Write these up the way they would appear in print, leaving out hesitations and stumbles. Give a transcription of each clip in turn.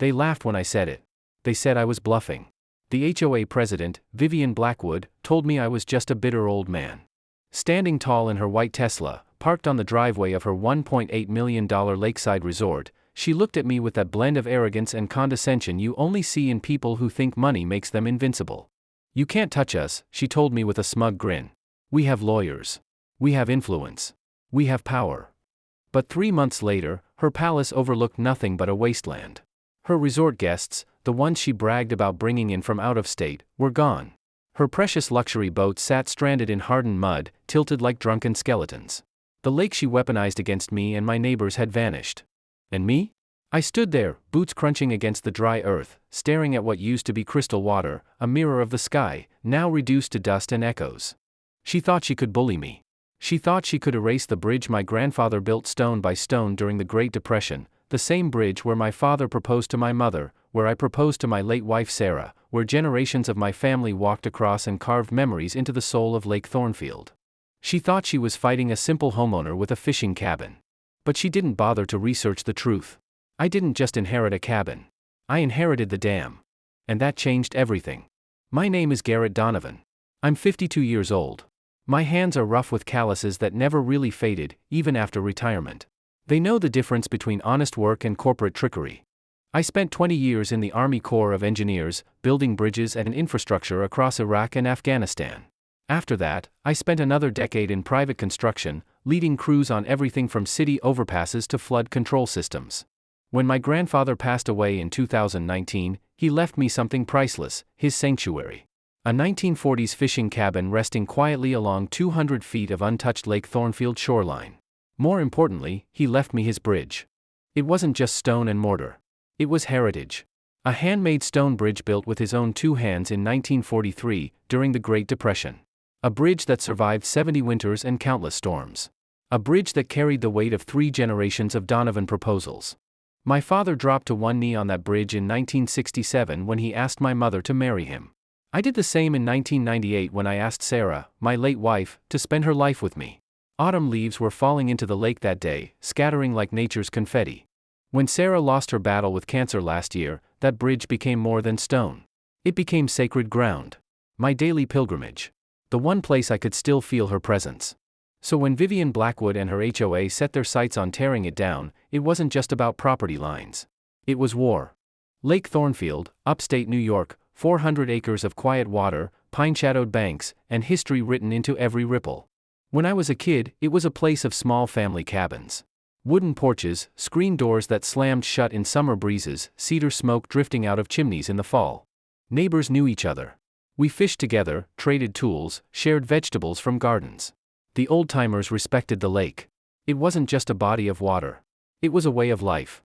They laughed when I said it. They said I was bluffing. The HOA president, Vivian Blackwood, told me I was just a bitter old man. Standing tall in her white Tesla, parked on the driveway of her $1.8 million lakeside resort, she looked at me with that blend of arrogance and condescension you only see in people who think money makes them invincible. You can't touch us, she told me with a smug grin. We have lawyers. We have influence. We have power. But 3 months later, her palace overlooked nothing but a wasteland. Her resort guests, the ones she bragged about bringing in from out of state, were gone. Her precious luxury boats sat stranded in hardened mud, tilted like drunken skeletons. The lake she weaponized against me and my neighbors had vanished. And me? I stood there, boots crunching against the dry earth, staring at what used to be crystal water, a mirror of the sky, now reduced to dust and echoes. She thought she could bully me. She thought she could erase the bridge my grandfather built stone by stone during the Great Depression, the same bridge where my father proposed to my mother, where I proposed to my late wife Sarah, where generations of my family walked across and carved memories into the soul of Lake Thornfield. She thought she was fighting a simple homeowner with a fishing cabin. But she didn't bother to research the truth. I didn't just inherit a cabin. I inherited the dam. And that changed everything. My name is Garrett Donovan. I'm 52 years old. My hands are rough with calluses that never really faded, even after retirement. They know the difference between honest work and corporate trickery. I spent 20 years in the Army Corps of Engineers, building bridges and infrastructure across Iraq and Afghanistan. After that, I spent another decade in private construction, leading crews on everything from city overpasses to flood control systems. When my grandfather passed away in 2019, he left me something priceless, his sanctuary. A 1940s fishing cabin resting quietly along 200 feet of untouched Lake Thornfield shoreline. More importantly, he left me his bridge. It wasn't just stone and mortar. It was heritage. A handmade stone bridge built with his own 2 hands in 1943, during the Great Depression. A bridge that survived 70 winters and countless storms. A bridge that carried the weight of 3 generations of Donovan proposals. My father dropped to one knee on that bridge in 1967 when he asked my mother to marry him. I did the same in 1998 when I asked Sarah, my late wife, to spend her life with me. Autumn leaves were falling into the lake that day, scattering like nature's confetti. When Sarah lost her battle with cancer last year, that bridge became more than stone. It became sacred ground. My daily pilgrimage. The one place I could still feel her presence. So when Vivian Blackwood and her HOA set their sights on tearing it down, it wasn't just about property lines. It was war. Lake Thornfield, upstate New York, 400 acres of quiet water, pine-shadowed banks, and history written into every ripple. When I was a kid, it was a place of small family cabins. Wooden porches, screen doors that slammed shut in summer breezes, cedar smoke drifting out of chimneys in the fall. Neighbors knew each other. We fished together, traded tools, shared vegetables from gardens. The old-timers respected the lake. It wasn't just a body of water. It was a way of life.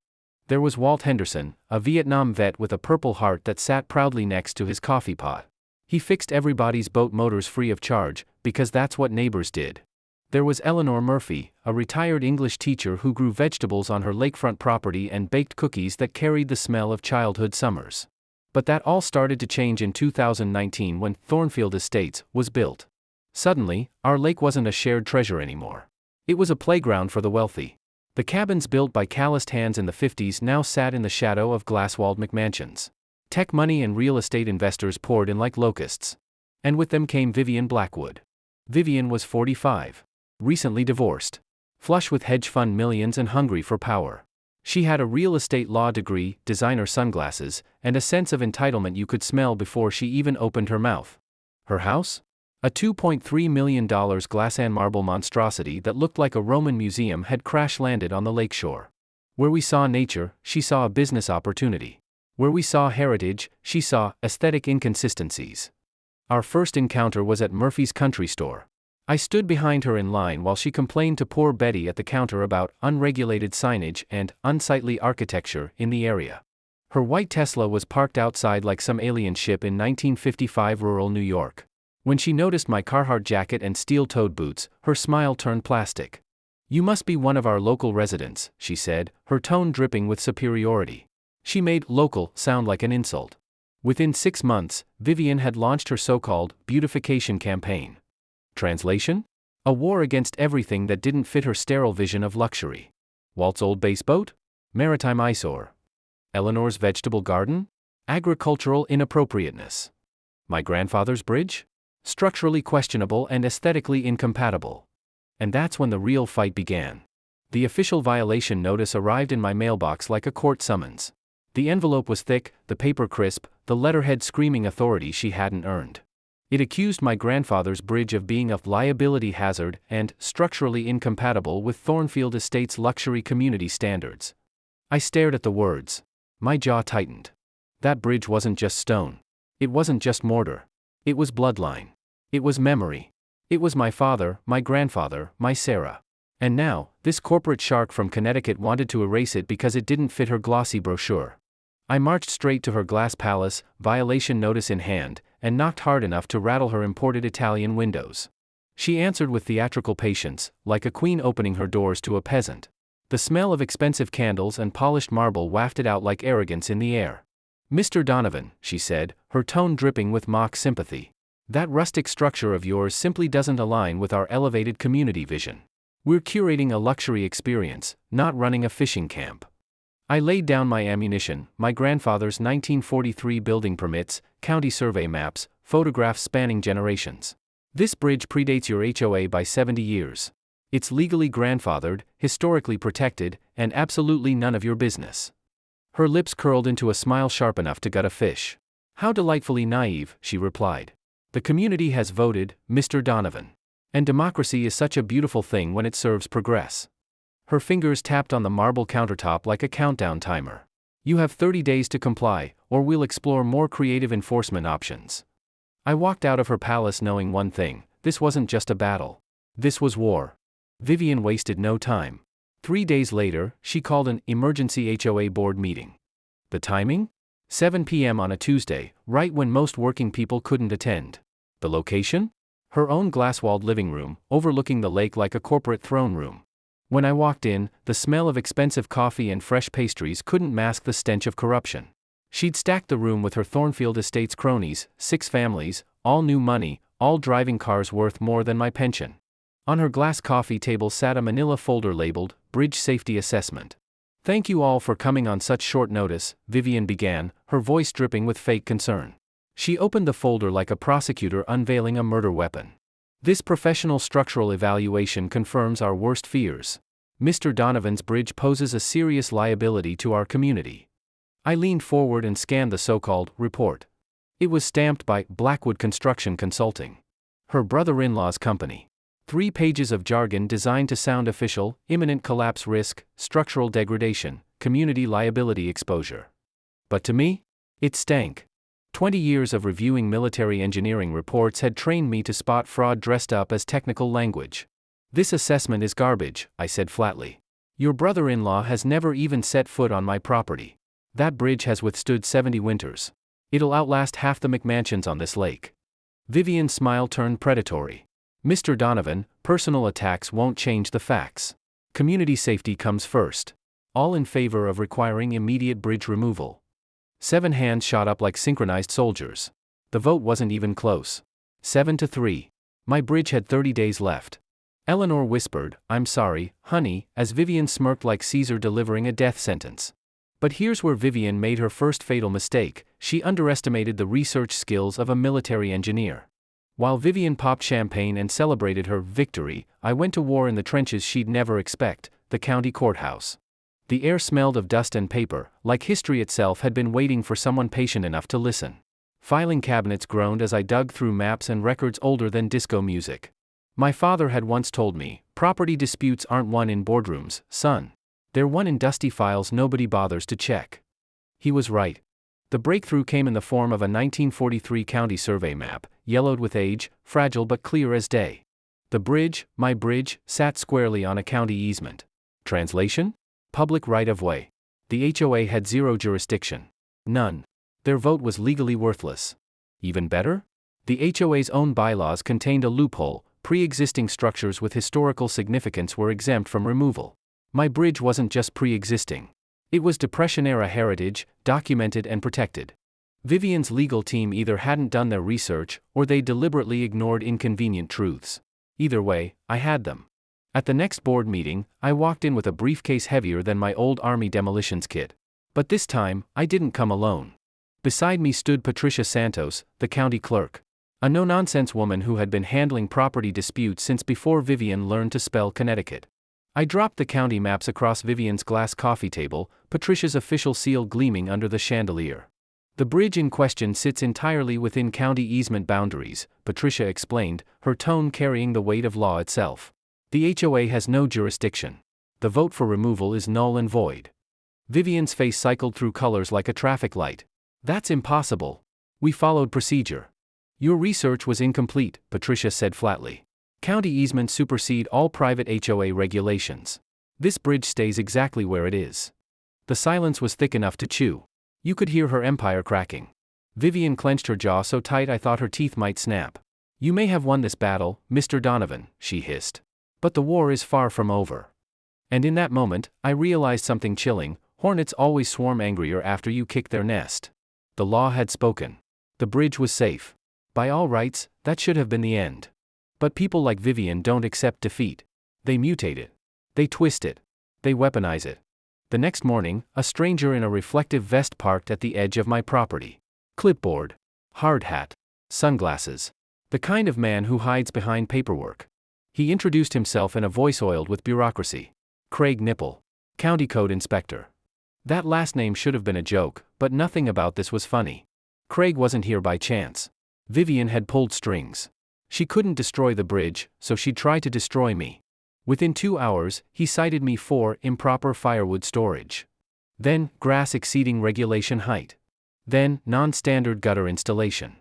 There was Walt Henderson, a Vietnam vet with a Purple Heart that sat proudly next to his coffee pot. He fixed everybody's boat motors free of charge, because that's what neighbors did. There was Eleanor Murphy, a retired English teacher who grew vegetables on her lakefront property and baked cookies that carried the smell of childhood summers. But that all started to change in 2019 when Thornfield Estates was built. Suddenly, our lake wasn't a shared treasure anymore. It was a playground for the wealthy. The cabins built by calloused hands in the 50s now sat in the shadow of glass-walled McMansions. Tech money and real estate investors poured in like locusts. And with them came Vivian Blackwood. Vivian was 45. Recently divorced. Flush with hedge fund millions and hungry for power. She had a real estate law degree, designer sunglasses, and a sense of entitlement you could smell before she even opened her mouth. Her house? A $2.3 million glass and marble monstrosity that looked like a Roman museum had crash-landed on the lakeshore. Where we saw nature, she saw a business opportunity. Where we saw heritage, she saw aesthetic inconsistencies. Our first encounter was at Murphy's Country Store. I stood behind her in line while she complained to poor Betty at the counter about unregulated signage and unsightly architecture in the area. Her white Tesla was parked outside like some alien ship in 1955 rural New York. When she noticed my Carhartt jacket and steel-toed boots, her smile turned plastic. "You must be one of our local residents," she said, her tone dripping with superiority. She made "local" sound like an insult. Within 6 months, Vivian had launched her so-called beautification campaign. Translation? A war against everything that didn't fit her sterile vision of luxury. Walt's old base boat? Maritime eyesore. Eleanor's vegetable garden? Agricultural inappropriateness. My grandfather's bridge? Structurally questionable and aesthetically incompatible. And that's when the real fight began. The official violation notice arrived in my mailbox like a court summons. The envelope was thick, the paper crisp, the letterhead screaming authority she hadn't earned. It accused my grandfather's bridge of being a liability hazard and structurally incompatible with Thornfield Estate's luxury community standards. I stared at the words. My jaw tightened. That bridge wasn't just stone. It wasn't just mortar. It was bloodline. It was memory. It was my father, my grandfather, my Sarah. And now, this corporate shark from Connecticut wanted to erase it because it didn't fit her glossy brochure. I marched straight to her glass palace, violation notice in hand, and knocked hard enough to rattle her imported Italian windows. She answered with theatrical patience, like a queen opening her doors to a peasant. The smell of expensive candles and polished marble wafted out like arrogance in the air. Mr. Donovan, she said, her tone dripping with mock sympathy. That rustic structure of yours simply doesn't align with our elevated community vision. We're curating a luxury experience, not running a fishing camp. I laid down my ammunition, my grandfather's 1943 building permits, county survey maps, photographs spanning generations. This bridge predates your HOA by 70 years. It's legally grandfathered, historically protected, and absolutely none of your business. Her lips curled into a smile sharp enough to gut a fish. How delightfully naive, she replied. The community has voted, Mr. Donovan. And democracy is such a beautiful thing when it serves progress. Her fingers tapped on the marble countertop like a countdown timer. You have 30 days to comply, or we'll explore more creative enforcement options. I walked out of her palace knowing one thing: this wasn't just a battle. This was war. Vivian wasted no time. 3 days later, she called an emergency HOA board meeting. The timing? 7 p.m. on a Tuesday, right when most working people couldn't attend. The location? Her own glass-walled living room, overlooking the lake like a corporate throne room. When I walked in, the smell of expensive coffee and fresh pastries couldn't mask the stench of corruption. She'd stacked the room with her Thornfield Estates cronies, 6 families, all new money, all driving cars worth more than my pension. On her glass coffee table sat a manila folder labeled, Bridge Safety Assessment. Thank you all for coming on such short notice, Vivian began, her voice dripping with fake concern. She opened the folder like a prosecutor unveiling a murder weapon. This professional structural evaluation confirms our worst fears. Mr. Donovan's bridge poses a serious liability to our community. I leaned forward and scanned the so-called report. It was stamped by Blackwood Construction Consulting, her brother-in-law's company. 3 pages of jargon designed to sound official: imminent collapse risk, structural degradation, community liability exposure. But to me, it stank. 20 years of reviewing military engineering reports had trained me to spot fraud dressed up as technical language. This assessment is garbage, I said flatly. Your brother-in-law has never even set foot on my property. That bridge has withstood 70 winters. It'll outlast half the McMansions on this lake. Vivian's smile turned predatory. Mr. Donovan, personal attacks won't change the facts. Community safety comes first. All in favor of requiring immediate bridge removal. 7 hands shot up like synchronized soldiers. The vote wasn't even close. 7-3. My bridge had 30 days left. Eleanor whispered, "I'm sorry, honey," as Vivian smirked like Caesar delivering a death sentence. But here's where Vivian made her first fatal mistake: she underestimated the research skills of a military engineer. While Vivian popped champagne and celebrated her victory, I went to war in the trenches she'd never expect, the county courthouse. The air smelled of dust and paper, like history itself had been waiting for someone patient enough to listen. Filing cabinets groaned as I dug through maps and records older than disco music. My father had once told me, property disputes aren't won in boardrooms, son. They're won in dusty files nobody bothers to check. He was right. The breakthrough came in the form of a 1943 county survey map, yellowed with age, fragile but clear as day. The bridge, my bridge, sat squarely on a county easement. Translation? Public right-of-way. The HOA had 0 jurisdiction. None. Their vote was legally worthless. Even better? The HOA's own bylaws contained a loophole: pre-existing structures with historical significance were exempt from removal. My bridge wasn't just pre-existing. It was Depression-era heritage, documented and protected. Vivian's legal team either hadn't done their research, or they deliberately ignored inconvenient truths. Either way, I had them. At the next board meeting, I walked in with a briefcase heavier than my old army demolitions kit. But this time, I didn't come alone. Beside me stood Patricia Santos, the county clerk. A no-nonsense woman who had been handling property disputes since before Vivian learned to spell Connecticut. I dropped the county maps across Vivian's glass coffee table, Patricia's official seal gleaming under the chandelier. The bridge in question sits entirely within county easement boundaries, Patricia explained, her tone carrying the weight of law itself. The HOA has no jurisdiction. The vote for removal is null and void. Vivian's face cycled through colors like a traffic light. That's impossible. We followed procedure. Your research was incomplete, Patricia said flatly. County easements supersede all private HOA regulations. This bridge stays exactly where it is. The silence was thick enough to chew. You could hear her empire cracking. Vivian clenched her jaw so tight I thought her teeth might snap. You may have won this battle, Mr. Donovan, she hissed. But the war is far from over. And in that moment, I realized something chilling. Hornets always swarm angrier after you kick their nest. The law had spoken. The bridge was safe. By all rights, that should have been the end. But people like Vivian don't accept defeat. They mutate it. They twist it. They weaponize it. The next morning, a stranger in a reflective vest parked at the edge of my property. Clipboard. Hard hat. Sunglasses. The kind of man who hides behind paperwork. He introduced himself in a voice oiled with bureaucracy. Craig Nipple. County Code Inspector. That last name should have been a joke, but nothing about this was funny. Craig wasn't here by chance. Vivian had pulled strings. She couldn't destroy the bridge, so she'd try to destroy me. Within 2 hours, he cited me for improper firewood storage. Then, grass exceeding regulation height. Then, non-standard gutter installation.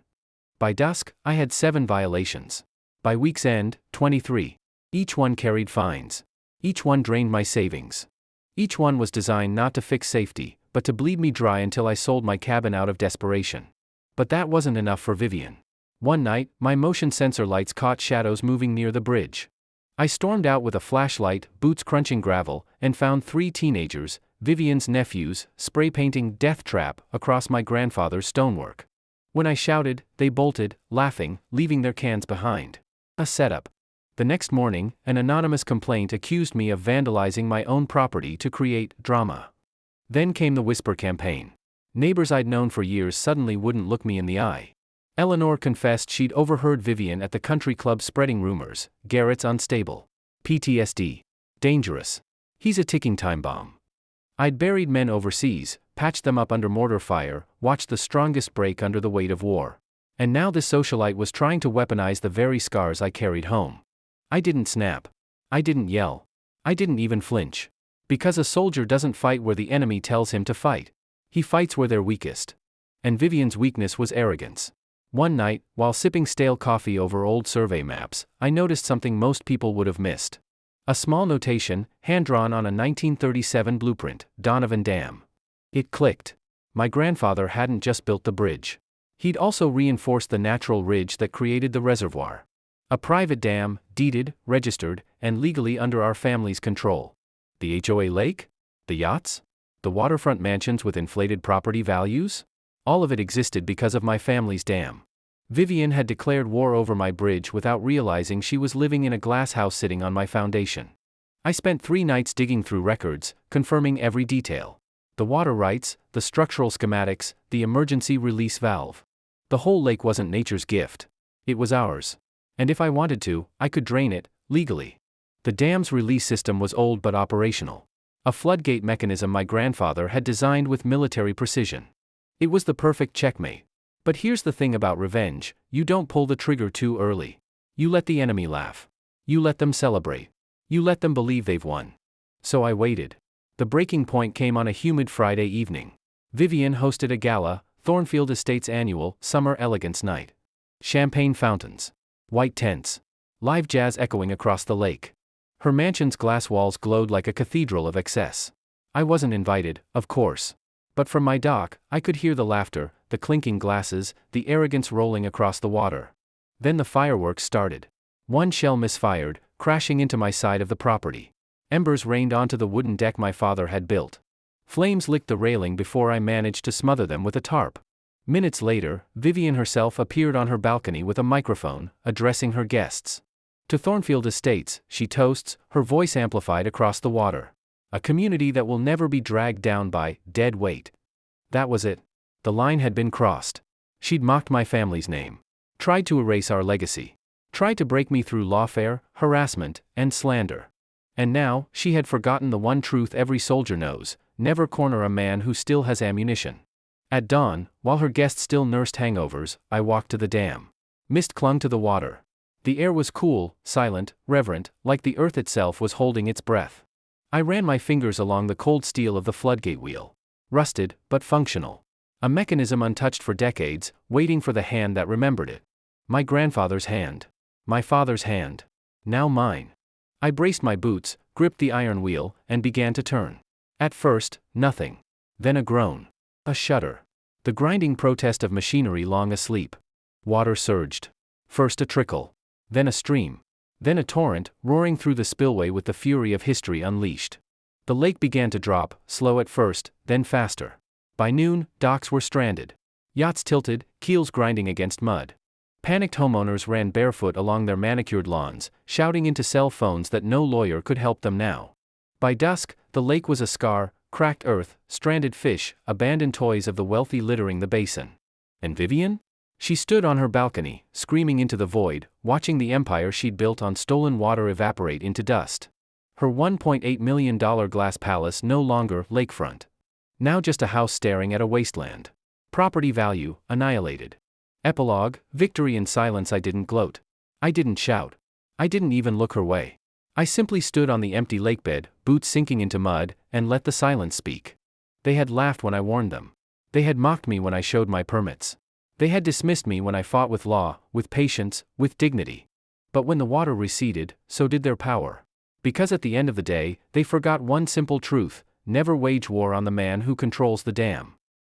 By dusk, I had 7 violations. By week's end, 23. Each one carried fines. Each one drained my savings. Each one was designed not to fix safety, but to bleed me dry until I sold my cabin out of desperation. But that wasn't enough for Vivian. One night, my motion sensor lights caught shadows moving near the bridge. I stormed out with a flashlight, boots crunching gravel, and found 3 teenagers, Vivian's nephews, spray painting "Death Trap" across my grandfather's stonework. When I shouted, they bolted, laughing, leaving their cans behind. A setup. The next morning, an anonymous complaint accused me of vandalizing my own property to create drama. Then came the whisper campaign. Neighbors I'd known for years suddenly wouldn't look me in the eye. Eleanor confessed she'd overheard Vivian at the country club spreading rumors. Garrett's unstable. PTSD. Dangerous. He's a ticking time bomb. I'd buried men overseas, patched them up under mortar fire, watched the strongest break under the weight of war. And now this socialite was trying to weaponize the very scars I carried home. I didn't snap. I didn't yell. I didn't even flinch. Because a soldier doesn't fight where the enemy tells him to fight. He fights where they're weakest. And Vivian's weakness was arrogance. One night, while sipping stale coffee over old survey maps, I noticed something most people would have missed. A small notation, hand-drawn on a 1937 blueprint, Donovan Dam. It clicked. My grandfather hadn't just built the bridge. He'd also reinforced the natural ridge that created the reservoir. A private dam, deeded, registered, and legally under our family's control. The HOA lake? The yachts? The waterfront mansions with inflated property values? All of it existed because of my family's dam. Vivian had declared war over my bridge without realizing she was living in a glass house sitting on my foundation. I spent 3 nights digging through records, confirming every detail. The water rights, the structural schematics, the emergency release valve. The whole lake wasn't nature's gift. It was ours. And if I wanted to, I could drain it, legally. The dam's release system was old but operational. A floodgate mechanism my grandfather had designed with military precision. It was the perfect checkmate. But here's the thing about revenge, you don't pull the trigger too early. You let the enemy laugh. You let them celebrate. You let them believe they've won. So I waited. The breaking point came on a humid Friday evening. Vivian hosted a gala, Thornfield Estates' annual Summer Elegance Night. Champagne fountains. White tents. Live jazz echoing across the lake. Her mansion's glass walls glowed like a cathedral of excess. I wasn't invited, of course. But from my dock, I could hear the laughter, the clinking glasses, the arrogance rolling across the water. Then the fireworks started. One shell misfired, crashing into my side of the property. Embers rained onto the wooden deck my father had built. Flames licked the railing before I managed to smother them with a tarp. Minutes later, Vivian herself appeared on her balcony with a microphone, addressing her guests. To Thornfield Estates, she toasts, her voice amplified across the water. A community that will never be dragged down by dead weight. That was it. The line had been crossed. She'd mocked my family's name. Tried to erase our legacy. Tried to break me through lawfare, harassment, and slander. And now, she had forgotten the one truth every soldier knows: never corner a man who still has ammunition. At dawn, while her guests still nursed hangovers, I walked to the dam. Mist clung to the water. The air was cool, silent, reverent, like the earth itself was holding its breath. I ran my fingers along the cold steel of the floodgate wheel. Rusted, but functional. A mechanism untouched for decades, waiting for the hand that remembered it. My grandfather's hand. My father's hand. Now mine. I braced my boots, gripped the iron wheel, and began to turn. At first, nothing. Then a groan. A shudder. The grinding protest of machinery long asleep. Water surged. First a trickle. Then a stream. Then a torrent, roaring through the spillway with the fury of history unleashed. The lake began to drop, slow at first, then faster. By noon, docks were stranded. Yachts tilted, keels grinding against mud. Panicked homeowners ran barefoot along their manicured lawns, shouting into cell phones that no lawyer could help them now. By dusk, the lake was a scar, cracked earth, stranded fish, abandoned toys of the wealthy littering the basin. And Vivian? She stood on her balcony, screaming into the void, watching the empire she'd built on stolen water evaporate into dust. Her $1.8 million glass palace no longer lakefront. Now just a house staring at a wasteland. Property value, annihilated. Epilogue, victory in silence. I didn't gloat. I didn't shout. I didn't even look her way. I simply stood on the empty lakebed, boots sinking into mud, and let the silence speak. They had laughed when I warned them. They had mocked me when I showed my permits. They had dismissed me when I fought with law, with patience, with dignity. But when the water receded, so did their power. Because at the end of the day, they forgot one simple truth: never wage war on the man who controls the dam.